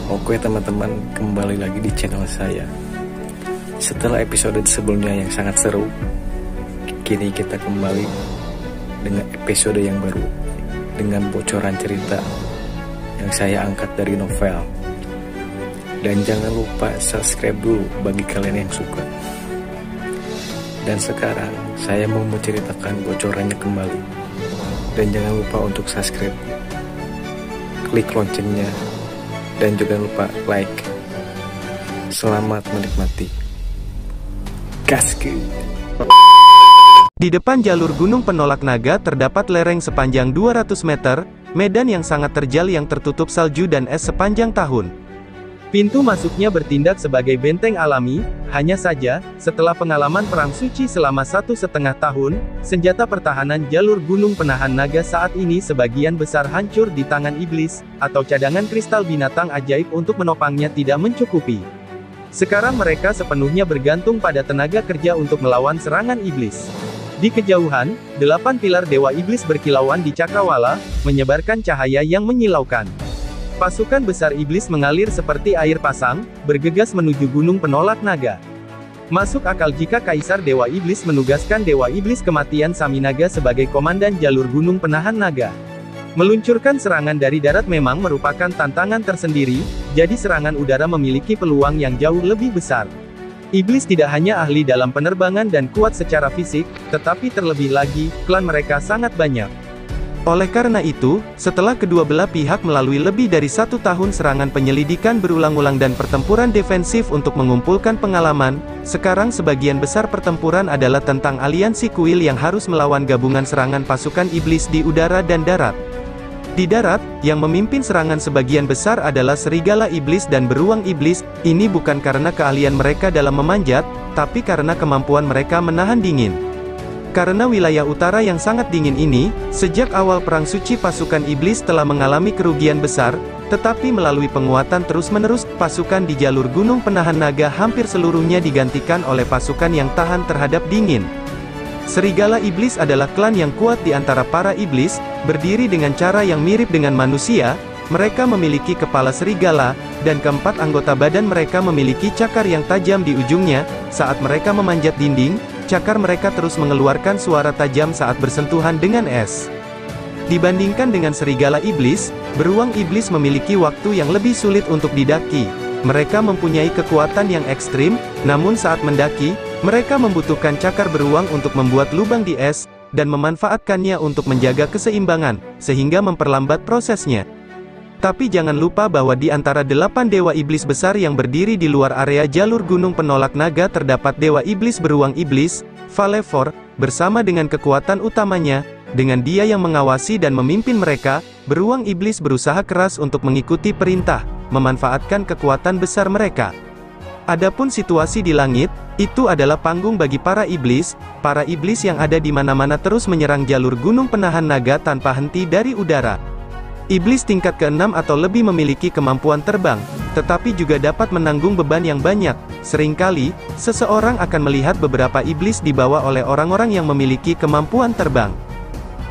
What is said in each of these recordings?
Oke teman-teman, kembali lagi di channel saya. Setelah episode sebelumnya yang sangat seru, kini kita kembali dengan episode yang baru, dengan bocoran cerita yang saya angkat dari novel. Dan jangan lupa subscribe dulu bagi kalian yang suka. Dan sekarang saya mau menceritakan bocorannya kembali. Dan jangan lupa untuk subscribe, klik loncengnya, dan juga lupa like. Selamat menikmati. Gaskeun. Di depan jalur gunung penolak naga terdapat lereng sepanjang 200 meter, medan yang sangat terjal yang tertutup salju dan es sepanjang tahun. Pintu masuknya bertindak sebagai benteng alami, hanya saja, setelah pengalaman perang suci selama 1,5 tahun, senjata pertahanan jalur gunung penahan naga saat ini sebagian besar hancur di tangan iblis, atau cadangan kristal binatang ajaib untuk menopangnya tidak mencukupi. Sekarang mereka sepenuhnya bergantung pada tenaga kerja untuk melawan serangan iblis. Di kejauhan, 8 pilar dewa iblis berkilauan di cakrawala, menyebarkan cahaya yang menyilaukan. Pasukan besar iblis mengalir seperti air pasang, bergegas menuju gunung penolak naga. Masuk akal jika Kaisar Dewa Iblis menugaskan Dewa Iblis Kematian Saminaga sebagai komandan jalur gunung penahan naga. Meluncurkan serangan dari darat memang merupakan tantangan tersendiri, jadi serangan udara memiliki peluang yang jauh lebih besar. Iblis tidak hanya ahli dalam penerbangan dan kuat secara fisik, tetapi terlebih lagi, klan mereka sangat banyak. Oleh karena itu, setelah kedua belah pihak melalui lebih dari 1 tahun serangan penyelidikan berulang-ulang dan pertempuran defensif untuk mengumpulkan pengalaman, sekarang sebagian besar pertempuran adalah tentang aliansi kuil yang harus melawan gabungan serangan pasukan iblis di udara dan darat. Di darat, yang memimpin serangan sebagian besar adalah serigala iblis dan beruang iblis. Ini bukan karena keahlian mereka dalam memanjat, tapi karena kemampuan mereka menahan dingin. Karena wilayah utara yang sangat dingin ini, sejak awal perang suci pasukan iblis telah mengalami kerugian besar, tetapi melalui penguatan terus-menerus, pasukan di jalur gunung penahan naga hampir seluruhnya digantikan oleh pasukan yang tahan terhadap dingin. Serigala iblis adalah klan yang kuat di antara para iblis, berdiri dengan cara yang mirip dengan manusia. Mereka memiliki kepala serigala, dan keempat anggota badan mereka memiliki cakar yang tajam di ujungnya. Saat mereka memanjat dinding, cakar mereka terus mengeluarkan suara tajam saat bersentuhan dengan es. Dibandingkan dengan serigala iblis, beruang iblis memiliki waktu yang lebih sulit untuk didaki. Mereka mempunyai kekuatan yang ekstrim, namun saat mendaki, mereka membutuhkan cakar beruang untuk membuat lubang di es, dan memanfaatkannya untuk menjaga keseimbangan, sehingga memperlambat prosesnya. Tapi jangan lupa bahwa di antara 8 dewa iblis besar yang berdiri di luar area jalur gunung penolak naga terdapat dewa iblis beruang iblis, Valefor, bersama dengan kekuatan utamanya. Dengan dia yang mengawasi dan memimpin mereka, beruang iblis berusaha keras untuk mengikuti perintah, memanfaatkan kekuatan besar mereka. Adapun situasi di langit, itu adalah panggung bagi para iblis yang ada di mana-mana terus menyerang jalur gunung penahan naga tanpa henti dari udara. Iblis tingkat ke-6 atau lebih memiliki kemampuan terbang, tetapi juga dapat menanggung beban yang banyak. Seringkali, seseorang akan melihat beberapa iblis dibawa oleh orang-orang yang memiliki kemampuan terbang.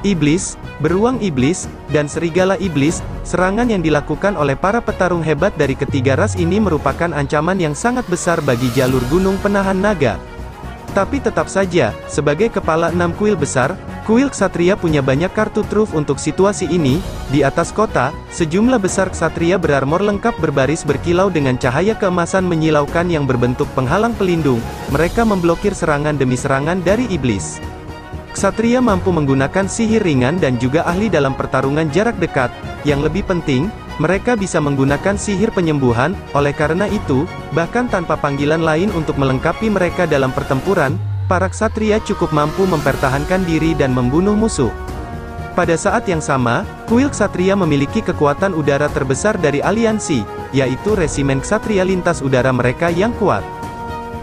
Iblis, beruang iblis, dan serigala iblis, serangan yang dilakukan oleh para petarung hebat dari ketiga ras ini merupakan ancaman yang sangat besar bagi jalur gunung penahan naga. Tapi tetap saja, sebagai kepala 6 kuil besar, kuil ksatria punya banyak kartu truf untuk situasi ini. Di atas kota, sejumlah besar ksatria berarmor lengkap berbaris berkilau dengan cahaya keemasan menyilaukan yang berbentuk penghalang pelindung. Mereka memblokir serangan demi serangan dari iblis. Ksatria mampu menggunakan sihir ringan dan juga ahli dalam pertarungan jarak dekat. Yang lebih penting, mereka bisa menggunakan sihir penyembuhan. Oleh karena itu, bahkan tanpa panggilan lain untuk melengkapi mereka dalam pertempuran, para ksatria cukup mampu mempertahankan diri dan membunuh musuh. Pada saat yang sama, kuil ksatria memiliki kekuatan udara terbesar dari aliansi, yaitu resimen ksatria lintas udara mereka yang kuat.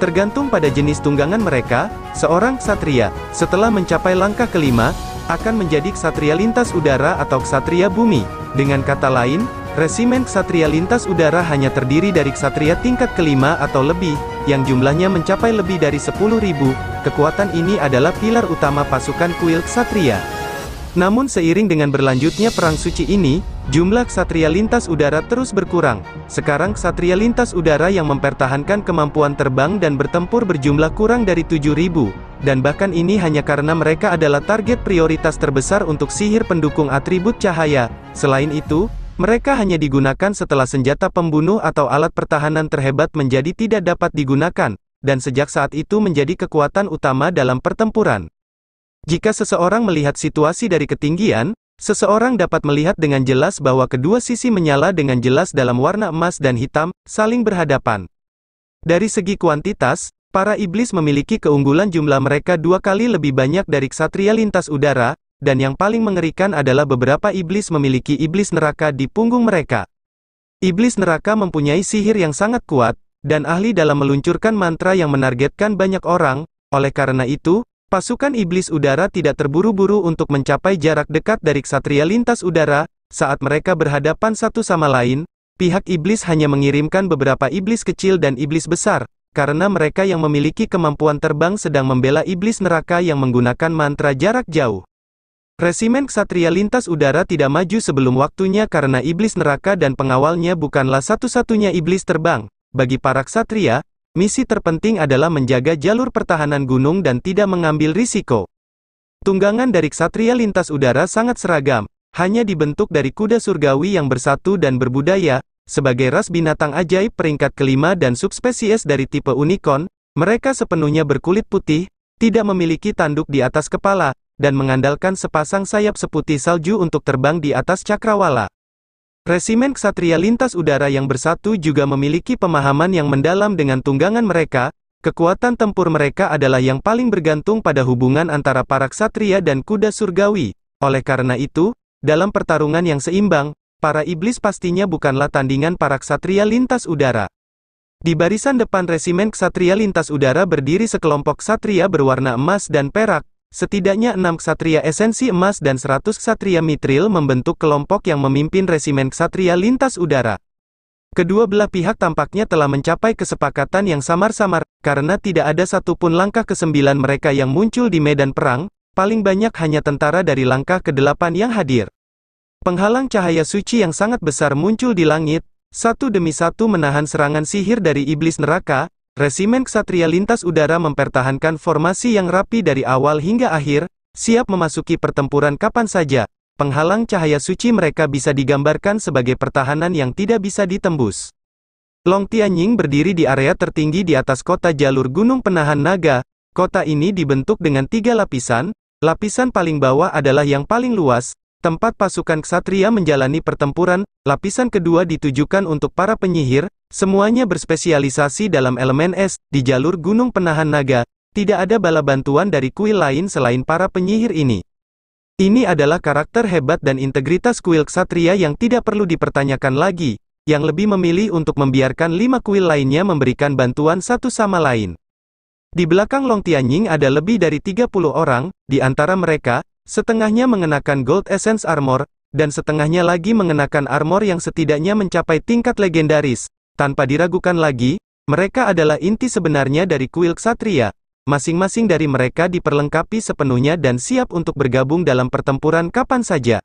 Tergantung pada jenis tunggangan mereka, seorang ksatria, setelah mencapai langkah kelima, akan menjadi ksatria lintas udara atau ksatria bumi. Dengan kata lain, resimen ksatria lintas udara hanya terdiri dari ksatria tingkat kelima atau lebih, yang jumlahnya mencapai lebih dari 10.000. Kekuatan ini adalah pilar utama pasukan kuil ksatria. Namun seiring dengan berlanjutnya perang suci ini, jumlah ksatria lintas udara terus berkurang. Sekarang ksatria lintas udara yang mempertahankan kemampuan terbang dan bertempur berjumlah kurang dari 7.000, dan bahkan ini hanya karena mereka adalah target prioritas terbesar untuk sihir pendukung atribut cahaya. Selain itu, mereka hanya digunakan setelah senjata pembunuh atau alat pertahanan terhebat menjadi tidak dapat digunakan, dan sejak saat itu menjadi kekuatan utama dalam pertempuran. Jika seseorang melihat situasi dari ketinggian, seseorang dapat melihat dengan jelas bahwa kedua sisi menyala dengan jelas dalam warna emas dan hitam, saling berhadapan. Dari segi kuantitas, para iblis memiliki keunggulan jumlah mereka 2 kali lebih banyak dari ksatria lintas udara, dan yang paling mengerikan adalah beberapa iblis memiliki iblis neraka di punggung mereka. Iblis neraka mempunyai sihir yang sangat kuat, dan ahli dalam meluncurkan mantra yang menargetkan banyak orang. Oleh karena itu, pasukan iblis udara tidak terburu-buru untuk mencapai jarak dekat dari ksatria lintas udara. Saat mereka berhadapan satu sama lain, pihak iblis hanya mengirimkan beberapa iblis kecil dan iblis besar, karena mereka yang memiliki kemampuan terbang sedang membela iblis neraka yang menggunakan mantra jarak jauh. Resimen ksatria lintas udara tidak maju sebelum waktunya karena iblis neraka dan pengawalnya bukanlah satu-satunya iblis terbang. Bagi para ksatria, misi terpenting adalah menjaga jalur pertahanan gunung dan tidak mengambil risiko. Tunggangan dari ksatria lintas udara sangat seragam, hanya dibentuk dari kuda surgawi yang bersatu dan berbudaya. Sebagai ras binatang ajaib peringkat kelima dan subspesies dari tipe unicorn, mereka sepenuhnya berkulit putih, tidak memiliki tanduk di atas kepala, dan mengandalkan sepasang sayap seputih salju untuk terbang di atas cakrawala. Resimen ksatria lintas udara yang bersatu juga memiliki pemahaman yang mendalam dengan tunggangan mereka. Kekuatan tempur mereka adalah yang paling bergantung pada hubungan antara para ksatria dan kuda surgawi. Oleh karena itu, dalam pertarungan yang seimbang, para iblis pastinya bukanlah tandingan para ksatria lintas udara. Di barisan depan resimen ksatria lintas udara berdiri sekelompok ksatria berwarna emas dan perak. Setidaknya 6 ksatria esensi emas dan 100 ksatria mitril membentuk kelompok yang memimpin resimen ksatria lintas udara. Kedua belah pihak tampaknya telah mencapai kesepakatan yang samar-samar, karena tidak ada satupun langkah ke-9 mereka yang muncul di medan perang, paling banyak hanya tentara dari langkah ke-8 yang hadir. Penghalang cahaya suci yang sangat besar muncul di langit, satu demi satu menahan serangan sihir dari iblis neraka. Resimen ksatria lintas udara mempertahankan formasi yang rapi dari awal hingga akhir, siap memasuki pertempuran kapan saja. Penghalang cahaya suci mereka bisa digambarkan sebagai pertahanan yang tidak bisa ditembus. Long Tianying berdiri di area tertinggi di atas kota jalur gunung penahan naga. Kota ini dibentuk dengan 3 lapisan. Lapisan paling bawah adalah yang paling luas, tempat pasukan ksatria menjalani pertempuran. Lapisan kedua ditujukan untuk para penyihir. Semuanya berspesialisasi dalam elemen es. Di jalur gunung penahan naga, tidak ada bala bantuan dari kuil lain selain para penyihir ini. Ini adalah karakter hebat dan integritas kuil ksatria yang tidak perlu dipertanyakan lagi, yang lebih memilih untuk membiarkan 5 kuil lainnya memberikan bantuan satu sama lain. Di belakang Long Tianying ada lebih dari 30 orang, di antara mereka, setengahnya mengenakan Gold Essence Armor, dan setengahnya lagi mengenakan armor yang setidaknya mencapai tingkat legendaris. Tanpa diragukan lagi, mereka adalah inti sebenarnya dari kuil ksatria. Masing-masing dari mereka diperlengkapi sepenuhnya dan siap untuk bergabung dalam pertempuran kapan saja.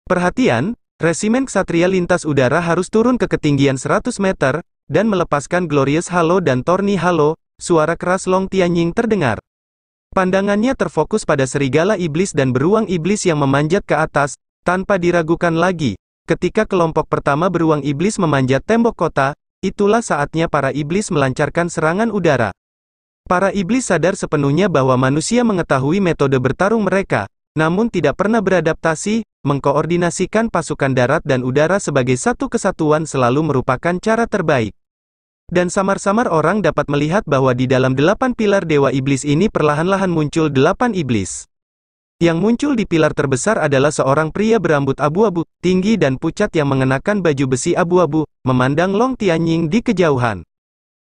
Perhatian, resimen ksatria lintas udara harus turun ke ketinggian 100 meter, dan melepaskan Glorious Halo dan Thorny Halo. Suara keras Long Tianying terdengar. Pandangannya terfokus pada serigala iblis dan beruang iblis yang memanjat ke atas. Tanpa diragukan lagi, ketika kelompok pertama beruang iblis memanjat tembok kota, itulah saatnya para iblis melancarkan serangan udara. Para iblis sadar sepenuhnya bahwa manusia mengetahui metode bertarung mereka, namun tidak pernah beradaptasi. Mengkoordinasikan pasukan darat dan udara sebagai satu kesatuan selalu merupakan cara terbaik. Dan samar-samar orang dapat melihat bahwa di dalam 8 pilar dewa iblis ini perlahan-lahan muncul 8 iblis. Yang muncul di pilar terbesar adalah seorang pria berambut abu-abu, tinggi dan pucat yang mengenakan baju besi abu-abu, memandang Long Tianying di kejauhan.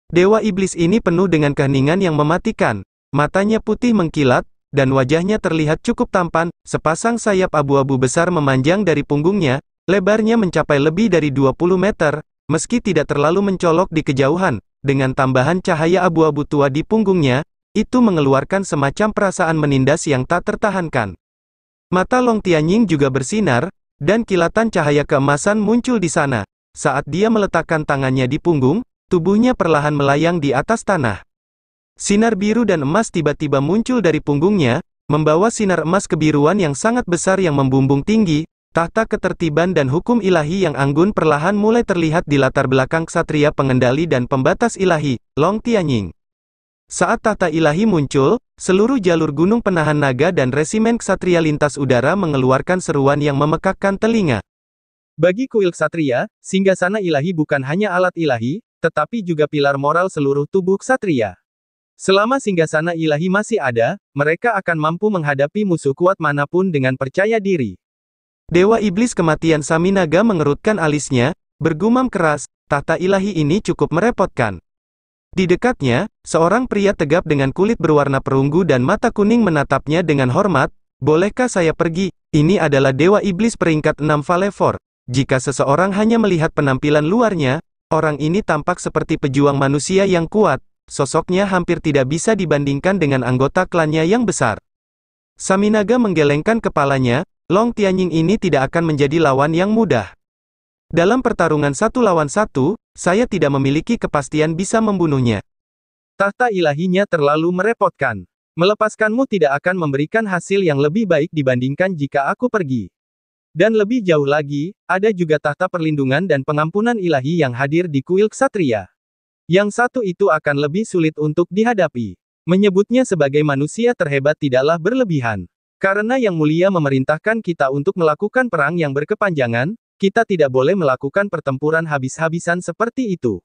Dewa iblis ini penuh dengan keheningan yang mematikan, matanya putih mengkilat, dan wajahnya terlihat cukup tampan. Sepasang sayap abu-abu besar memanjang dari punggungnya, lebarnya mencapai lebih dari 20 meter, meski tidak terlalu mencolok di kejauhan, dengan tambahan cahaya abu-abu tua di punggungnya, itu mengeluarkan semacam perasaan menindas yang tak tertahankan. Mata Long Tianying juga bersinar, dan kilatan cahaya keemasan muncul di sana. Saat dia meletakkan tangannya di punggung, tubuhnya perlahan melayang di atas tanah. Sinar biru dan emas tiba-tiba muncul dari punggungnya, membawa sinar emas kebiruan yang sangat besar yang membumbung tinggi. Tahta ketertiban dan hukum ilahi yang anggun perlahan mulai terlihat di latar belakang ksatria pengendali dan pembatas ilahi, Long Tianying. Saat tahta ilahi muncul, seluruh jalur gunung penahan naga dan resimen ksatria lintas udara mengeluarkan seruan yang memekakkan telinga. Bagi kuil ksatria, singgasana ilahi bukan hanya alat ilahi, tetapi juga pilar moral seluruh tubuh ksatria. Selama singgasana ilahi masih ada, mereka akan mampu menghadapi musuh kuat manapun dengan percaya diri. Dewa Iblis Kematian Saminaga mengerutkan alisnya, bergumam keras, tahta ilahi ini cukup merepotkan. Di dekatnya, seorang pria tegap dengan kulit berwarna perunggu dan mata kuning menatapnya dengan hormat. Bolehkah saya pergi? Ini adalah Dewa Iblis peringkat 6 Valefor. Jika seseorang hanya melihat penampilan luarnya, orang ini tampak seperti pejuang manusia yang kuat. Sosoknya hampir tidak bisa dibandingkan dengan anggota klannya yang besar. Saminaga menggelengkan kepalanya. Long Tianying ini tidak akan menjadi lawan yang mudah. Dalam pertarungan 1 lawan 1, saya tidak memiliki kepastian bisa membunuhnya. Tahta ilahinya terlalu merepotkan. Melepaskanmu tidak akan memberikan hasil yang lebih baik dibandingkan jika aku pergi. Dan lebih jauh lagi, ada juga tahta perlindungan dan pengampunan ilahi yang hadir di kuil ksatria. Yang satu itu akan lebih sulit untuk dihadapi. Menyebutnya sebagai manusia terhebat tidaklah berlebihan. Karena Yang Mulia memerintahkan kita untuk melakukan perang yang berkepanjangan, kita tidak boleh melakukan pertempuran habis-habisan seperti itu.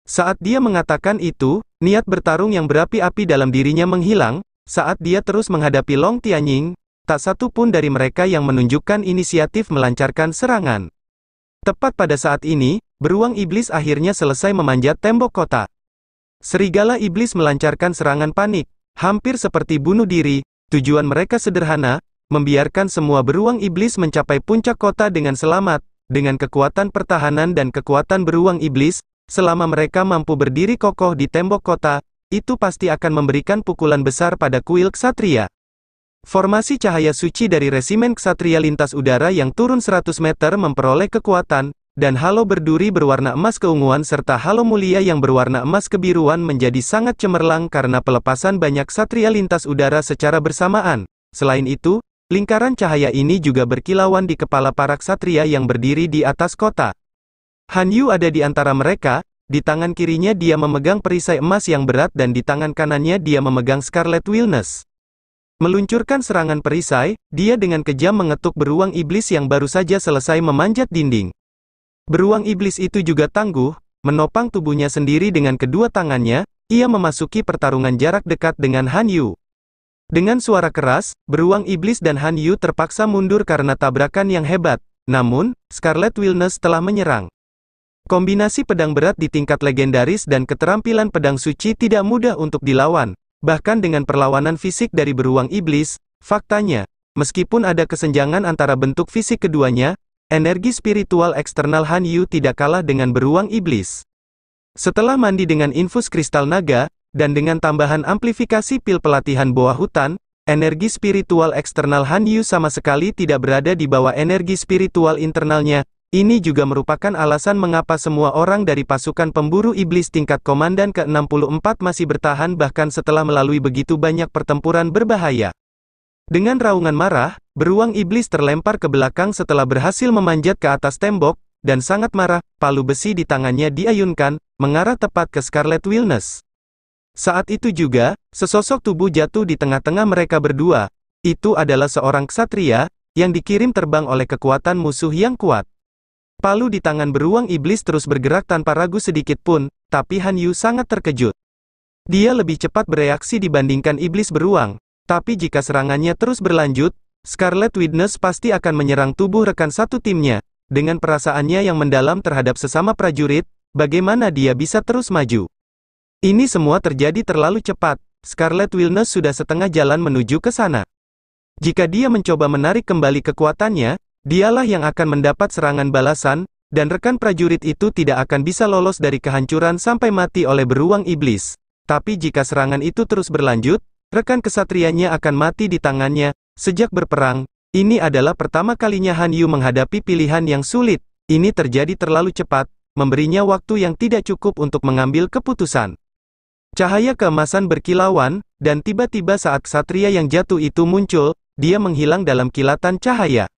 Saat dia mengatakan itu, niat bertarung yang berapi-api dalam dirinya menghilang. Saat dia terus menghadapi Long Tianying, tak satu pun dari mereka yang menunjukkan inisiatif melancarkan serangan. Tepat pada saat ini, beruang iblis akhirnya selesai memanjat tembok kota. Serigala iblis melancarkan serangan panik, hampir seperti bunuh diri. Tujuan mereka sederhana, membiarkan semua beruang iblis mencapai puncak kota dengan selamat. Dengan kekuatan pertahanan dan kekuatan beruang iblis, selama mereka mampu berdiri kokoh di tembok kota, itu pasti akan memberikan pukulan besar pada kuil ksatria. Formasi cahaya suci dari resimen ksatria lintas udara yang turun 100 meter memperoleh kekuatan, dan halo berduri berwarna emas keunguan serta halo mulia yang berwarna emas kebiruan menjadi sangat cemerlang karena pelepasan banyak ksatria lintas udara secara bersamaan. Selain itu, lingkaran cahaya ini juga berkilauan di kepala para ksatria yang berdiri di atas kota. Han Yu ada di antara mereka, di tangan kirinya dia memegang perisai emas yang berat dan di tangan kanannya dia memegang Scarlet Wilderness. Meluncurkan serangan perisai, dia dengan kejam mengetuk beruang iblis yang baru saja selesai memanjat dinding. Beruang iblis itu juga tangguh, menopang tubuhnya sendiri dengan kedua tangannya, ia memasuki pertarungan jarak dekat dengan Han Yu. Dengan suara keras, beruang iblis dan Han Yu terpaksa mundur karena tabrakan yang hebat, namun, Scarlet Wilderness telah menyerang. Kombinasi pedang berat di tingkat legendaris dan keterampilan pedang suci tidak mudah untuk dilawan, bahkan dengan perlawanan fisik dari beruang iblis. Faktanya, meskipun ada kesenjangan antara bentuk fisik keduanya, energi spiritual eksternal Han Yu tidak kalah dengan beruang iblis. Setelah mandi dengan infus kristal naga, dan dengan tambahan amplifikasi pil pelatihan boa hutan, energi spiritual eksternal Han Yu sama sekali tidak berada di bawah energi spiritual internalnya. Ini juga merupakan alasan mengapa semua orang dari pasukan pemburu iblis tingkat komandan ke-64 masih bertahan bahkan setelah melalui begitu banyak pertempuran berbahaya. Dengan raungan marah, beruang iblis terlempar ke belakang setelah berhasil memanjat ke atas tembok, dan sangat marah, palu besi di tangannya diayunkan, mengarah tepat ke Scarlet Wilderness. Saat itu juga, sesosok tubuh jatuh di tengah-tengah mereka berdua. Itu adalah seorang ksatria, yang dikirim terbang oleh kekuatan musuh yang kuat. Palu di tangan beruang iblis terus bergerak tanpa ragu sedikit pun, tapi Han Yu sangat terkejut. Dia lebih cepat bereaksi dibandingkan iblis beruang. Tapi jika serangannya terus berlanjut, Scarlet Wilderness pasti akan menyerang tubuh rekan satu timnya. Dengan perasaannya yang mendalam terhadap sesama prajurit, bagaimana dia bisa terus maju? Ini semua terjadi terlalu cepat. Scarlet Wilderness sudah setengah jalan menuju ke sana. Jika dia mencoba menarik kembali kekuatannya, dialah yang akan mendapat serangan balasan, dan rekan prajurit itu tidak akan bisa lolos dari kehancuran sampai mati oleh beruang iblis. Tapi jika serangan itu terus berlanjut, rekan kesatrianya akan mati di tangannya. Sejak berperang, Ini adalah pertama kalinya Han Yu menghadapi pilihan yang sulit. Ini terjadi terlalu cepat, memberinya waktu yang tidak cukup untuk mengambil keputusan. Cahaya keemasan berkilauan, dan tiba-tiba saat ksatria yang jatuh itu muncul, dia menghilang dalam kilatan cahaya.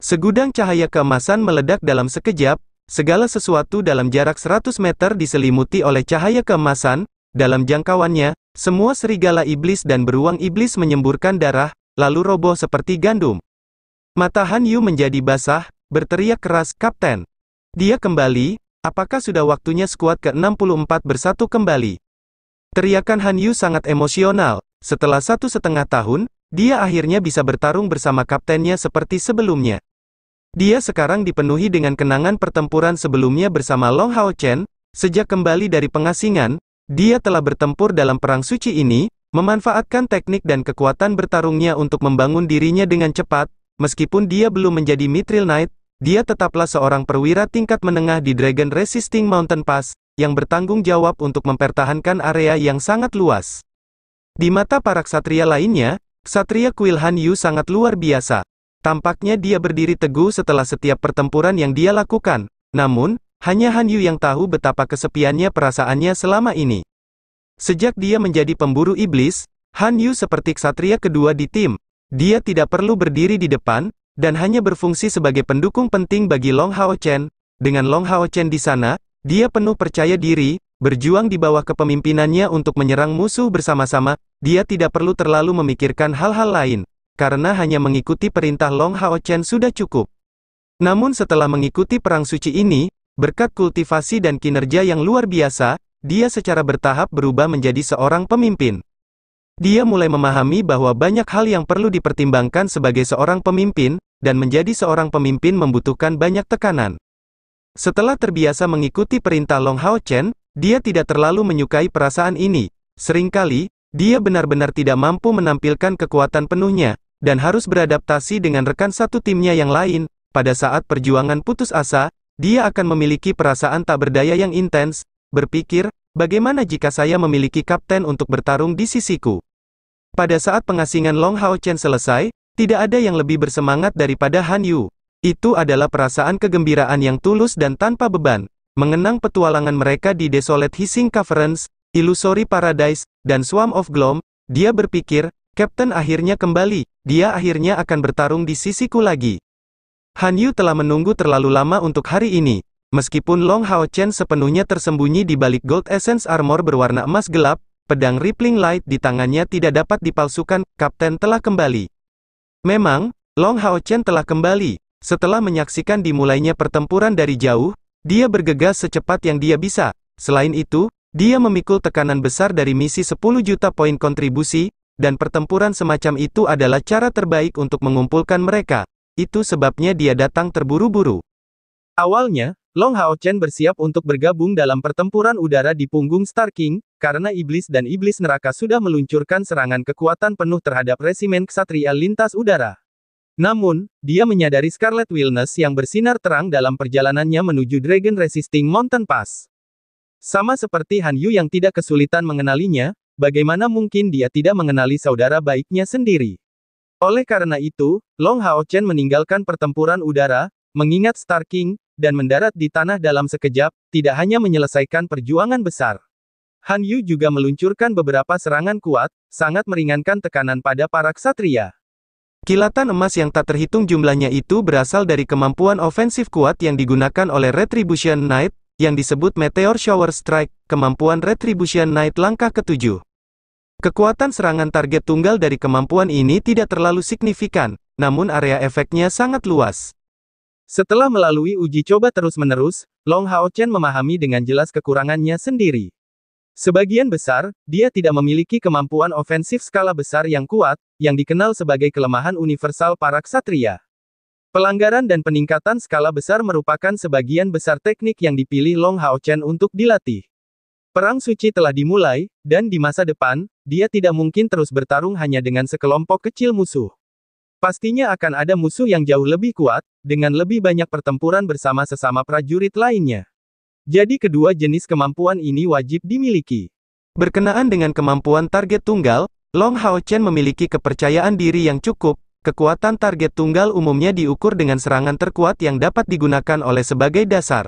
Segudang cahaya keemasan meledak dalam sekejap, segala sesuatu dalam jarak 100 meter diselimuti oleh cahaya keemasan. Dalam jangkauannya, semua serigala iblis dan beruang iblis menyemburkan darah, lalu roboh seperti gandum. Mata Han Yu menjadi basah, berteriak keras, "Kapten!" Dia kembali, apakah sudah waktunya skuad ke-64 bersatu kembali? Teriakan Han Yu sangat emosional. Setelah 1,5 tahun, dia akhirnya bisa bertarung bersama kaptennya seperti sebelumnya. Dia sekarang dipenuhi dengan kenangan pertempuran sebelumnya bersama Long Hao Chen. Sejak kembali dari pengasingan, dia telah bertempur dalam perang suci ini, memanfaatkan teknik dan kekuatan bertarungnya untuk membangun dirinya dengan cepat. Meskipun dia belum menjadi Mithril Knight, dia tetaplah seorang perwira tingkat menengah di Dragon Resisting Mountain Pass, yang bertanggung jawab untuk mempertahankan area yang sangat luas. Di mata para ksatria lainnya, ksatria kuil Han Yu sangat luar biasa. Tampaknya dia berdiri teguh setelah setiap pertempuran yang dia lakukan. Namun, hanya Han Yu yang tahu betapa kesepiannya perasaannya selama ini. Sejak dia menjadi pemburu iblis, Han Yu seperti ksatria kedua di tim. Dia tidak perlu berdiri di depan, dan hanya berfungsi sebagai pendukung penting bagi Long Hao Chen. Dengan Long Hao Chen di sana, dia penuh percaya diri, berjuang di bawah kepemimpinannya untuk menyerang musuh bersama-sama. Dia tidak perlu terlalu memikirkan hal-hal lain, karena hanya mengikuti perintah Long Hao Chen sudah cukup. Namun setelah mengikuti perang suci ini, berkat kultivasi dan kinerja yang luar biasa, dia secara bertahap berubah menjadi seorang pemimpin. Dia mulai memahami bahwa banyak hal yang perlu dipertimbangkan sebagai seorang pemimpin, dan menjadi seorang pemimpin membutuhkan banyak tekanan. Setelah terbiasa mengikuti perintah Long Hao Chen, dia tidak terlalu menyukai perasaan ini. Seringkali, dia benar-benar tidak mampu menampilkan kekuatan penuhnya, dan harus beradaptasi dengan rekan satu timnya yang lain. Pada saat perjuangan putus asa, dia akan memiliki perasaan tak berdaya yang intens, berpikir, bagaimana jika saya memiliki kapten untuk bertarung di sisiku? Pada saat pengasingan Long Hao Chen selesai, tidak ada yang lebih bersemangat daripada Han Yu. Itu adalah perasaan kegembiraan yang tulus dan tanpa beban. Mengenang petualangan mereka di Desolate Hissing Caverns, Illusory Paradise, dan Swarm of Gloom, dia berpikir, Kapten akhirnya kembali, dia akhirnya akan bertarung di sisiku lagi. Han Yu telah menunggu terlalu lama untuk hari ini. Meskipun Long Hao Chen sepenuhnya tersembunyi di balik Gold Essence Armor berwarna emas gelap, pedang Rippling Light di tangannya tidak dapat dipalsukan, Kapten telah kembali. Memang, Long Hao Chen telah kembali. Setelah menyaksikan dimulainya pertempuran dari jauh, dia bergegas secepat yang dia bisa. Selain itu, dia memikul tekanan besar dari misi 10 juta poin kontribusi, dan pertempuran semacam itu adalah cara terbaik untuk mengumpulkan mereka. Itu sebabnya dia datang terburu-buru. Awalnya, Long Hao Chen bersiap untuk bergabung dalam pertempuran udara di punggung Star King, karena iblis dan iblis neraka sudah meluncurkan serangan kekuatan penuh terhadap resimen ksatria lintas udara. Namun, dia menyadari Scarlet Wilderness yang bersinar terang dalam perjalanannya menuju Dragon Resisting Mountain Pass. Sama seperti Han Yu yang tidak kesulitan mengenalinya, bagaimana mungkin dia tidak mengenali saudara baiknya sendiri? Oleh karena itu, Long Hao Chen meninggalkan pertempuran udara, mengingat Star King, dan mendarat di tanah dalam sekejap, tidak hanya menyelesaikan perjuangan besar. Han Yu juga meluncurkan beberapa serangan kuat, sangat meringankan tekanan pada para ksatria. Kilatan emas yang tak terhitung jumlahnya itu berasal dari kemampuan ofensif kuat yang digunakan oleh Retribution Knight, yang disebut Meteor Shower Strike, kemampuan Retribution Knight langkah ke-7. Kekuatan serangan target tunggal dari kemampuan ini tidak terlalu signifikan, namun area efeknya sangat luas. Setelah melalui uji coba terus-menerus, Long Hao Chen memahami dengan jelas kekurangannya sendiri. Sebagian besar, dia tidak memiliki kemampuan ofensif skala besar yang kuat, yang dikenal sebagai kelemahan universal para ksatria. Pelanggaran dan peningkatan skala besar merupakan sebagian besar teknik yang dipilih Long Hao Chen untuk dilatih. Perang suci telah dimulai, dan di masa depan, dia tidak mungkin terus bertarung hanya dengan sekelompok kecil musuh. Pastinya akan ada musuh yang jauh lebih kuat, dengan lebih banyak pertempuran bersama sesama prajurit lainnya. Jadi kedua jenis kemampuan ini wajib dimiliki. Berkenaan dengan kemampuan target tunggal, Long Hao Chen memiliki kepercayaan diri yang cukup, kekuatan target tunggal umumnya diukur dengan serangan terkuat yang dapat digunakan oleh sebagai dasar.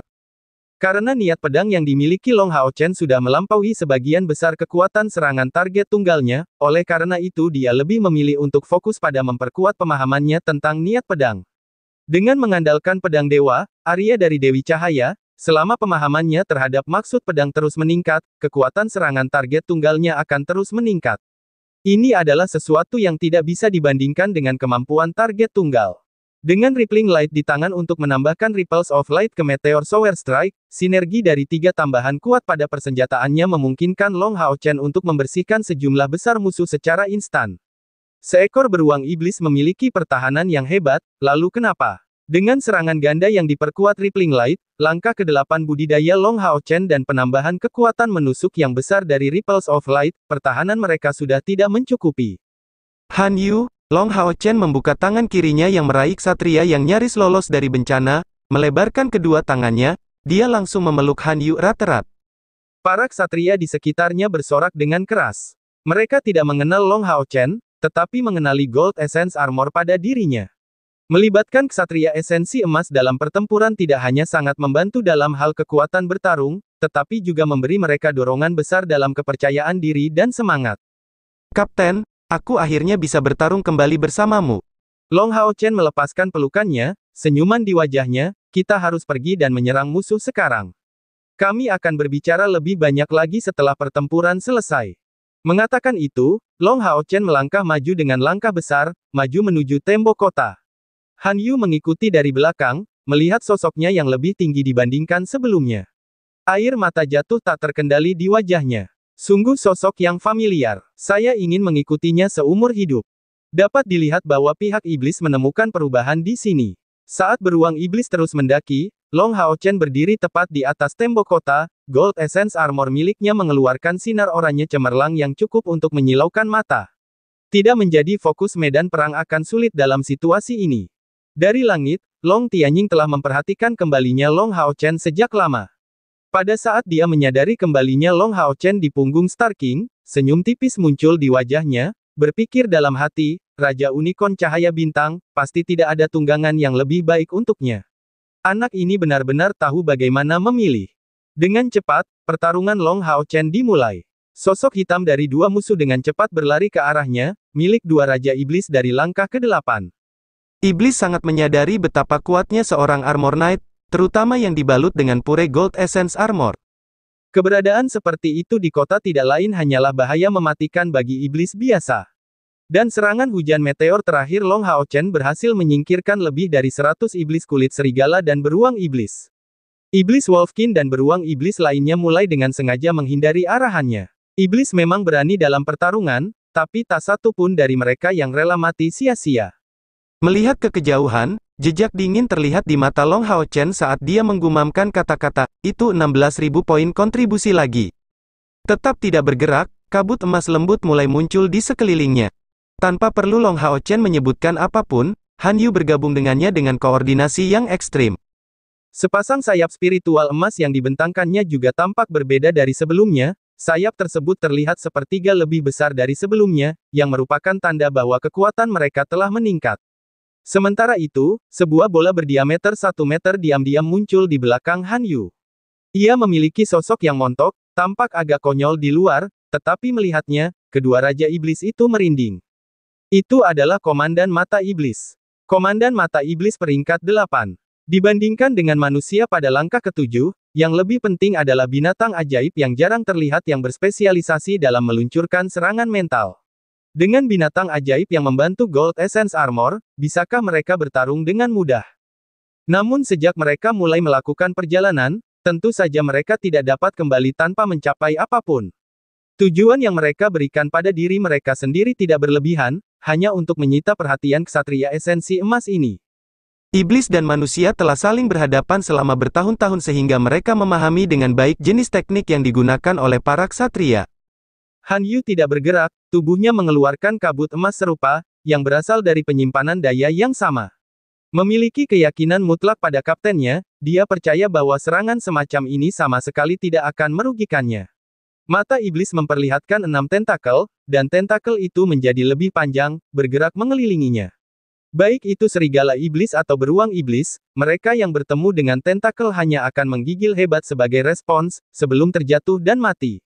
Karena niat pedang yang dimiliki Long Hao Chen sudah melampaui sebagian besar kekuatan serangan target tunggalnya, oleh karena itu dia lebih memilih untuk fokus pada memperkuat pemahamannya tentang niat pedang. Dengan mengandalkan pedang dewa, Arya dari Dewi Cahaya, selama pemahamannya terhadap maksud pedang terus meningkat, kekuatan serangan target tunggalnya akan terus meningkat. Ini adalah sesuatu yang tidak bisa dibandingkan dengan kemampuan target tunggal. Dengan Rippling Light di tangan untuk menambahkan Ripples of Light ke Meteor Shower Strike, sinergi dari 3 tambahan kuat pada persenjataannya memungkinkan Long Hao Chen untuk membersihkan sejumlah besar musuh secara instan. Seekor beruang iblis memiliki pertahanan yang hebat, lalu kenapa? Dengan serangan ganda yang diperkuat Rippling Light, langkah ke-8 budidaya Long Hao Chen dan penambahan kekuatan menusuk yang besar dari Ripples of Light, pertahanan mereka sudah tidak mencukupi. Han Yu, Long Hao Chen membuka tangan kirinya yang meraih ksatria yang nyaris lolos dari bencana, melebarkan kedua tangannya, dia langsung memeluk Han Yu erat-erat. Para ksatria di sekitarnya bersorak dengan keras. Mereka tidak mengenal Long Hao Chen, tetapi mengenali Gold Essence Armor pada dirinya. Melibatkan ksatria esensi emas dalam pertempuran tidak hanya sangat membantu dalam hal kekuatan bertarung, tetapi juga memberi mereka dorongan besar dalam kepercayaan diri dan semangat. Kapten, aku akhirnya bisa bertarung kembali bersamamu. Long Hao Chen melepaskan pelukannya, senyuman di wajahnya, kita harus pergi dan menyerang musuh sekarang. Kami akan berbicara lebih banyak lagi setelah pertempuran selesai. Mengatakan itu, Long Hao Chen melangkah maju dengan langkah besar, maju menuju tembok kota. Han Yu mengikuti dari belakang, melihat sosoknya yang lebih tinggi dibandingkan sebelumnya. Air mata jatuh tak terkendali di wajahnya. Sungguh sosok yang familiar. Saya ingin mengikutinya seumur hidup. Dapat dilihat bahwa pihak iblis menemukan perubahan di sini. Saat beruang iblis terus mendaki, Long Hao Chen berdiri tepat di atas tembok kota, Gold Essence Armor miliknya mengeluarkan sinar oranye cemerlang yang cukup untuk menyilaukan mata. Tidak menjadi fokus medan perang akan sulit dalam situasi ini. Dari langit, Long Tianying telah memperhatikan kembalinya Long Hao Chen sejak lama. Pada saat dia menyadari kembalinya Long Hao Chen di punggung Star King, senyum tipis muncul di wajahnya, berpikir dalam hati, Raja Unicorn Cahaya Bintang, pasti tidak ada tunggangan yang lebih baik untuknya. Anak ini benar-benar tahu bagaimana memilih. Dengan cepat, pertarungan Long Hao Chen dimulai. Sosok hitam dari dua musuh dengan cepat berlari ke arahnya, milik dua Raja Iblis dari langkah ke-8. Iblis sangat menyadari betapa kuatnya seorang Armor Knight, terutama yang dibalut dengan pure Gold Essence Armor. Keberadaan seperti itu di kota tidak lain hanyalah bahaya mematikan bagi iblis biasa. Dan serangan hujan meteor terakhir Long Hao Chen berhasil menyingkirkan lebih dari 100 iblis kulit serigala dan beruang iblis. Iblis Wolfkin dan beruang iblis lainnya mulai dengan sengaja menghindari arahannya. Iblis memang berani dalam pertarungan, tapi tak satu pun dari mereka yang rela mati sia-sia. Melihat ke kejauhan, jejak dingin terlihat di mata Long Hao Chen saat dia menggumamkan kata-kata, itu 16.000 poin kontribusi lagi. Tetap tidak bergerak, kabut emas lembut mulai muncul di sekelilingnya. Tanpa perlu Long Hao Chen menyebutkan apapun, Han Yu bergabung dengannya dengan koordinasi yang ekstrim. Sepasang sayap spiritual emas yang dibentangkannya juga tampak berbeda dari sebelumnya, sayap tersebut terlihat sepertiga lebih besar dari sebelumnya, yang merupakan tanda bahwa kekuatan mereka telah meningkat. Sementara itu, sebuah bola berdiameter 1 meter diam-diam muncul di belakang Han Yu. Ia memiliki sosok yang montok, tampak agak konyol di luar, tetapi melihatnya, kedua Raja Iblis itu merinding. Itu adalah Komandan Mata Iblis. Komandan Mata Iblis peringkat 8. Dibandingkan dengan manusia pada langkah ke-7, yang lebih penting adalah binatang ajaib yang jarang terlihat yang berspesialisasi dalam meluncurkan serangan mental. Dengan binatang ajaib yang membantu Gold Essence Armor, bisakah mereka bertarung dengan mudah? Namun sejak mereka mulai melakukan perjalanan, tentu saja mereka tidak dapat kembali tanpa mencapai apapun. Tujuan yang mereka berikan pada diri mereka sendiri tidak berlebihan, hanya untuk menyita perhatian ksatria esensi emas ini. Iblis dan manusia telah saling berhadapan selama bertahun-tahun sehingga mereka memahami dengan baik jenis teknik yang digunakan oleh para ksatria. Han Yu tidak bergerak, tubuhnya mengeluarkan kabut emas serupa, yang berasal dari penyimpanan daya yang sama. Memiliki keyakinan mutlak pada kaptennya, dia percaya bahwa serangan semacam ini sama sekali tidak akan merugikannya. Mata iblis memperlihatkan 6 tentakel, dan tentakel itu menjadi lebih panjang, bergerak mengelilinginya. Baik itu serigala iblis atau beruang iblis, mereka yang bertemu dengan tentakel hanya akan menggigil hebat sebagai respons, sebelum terjatuh dan mati.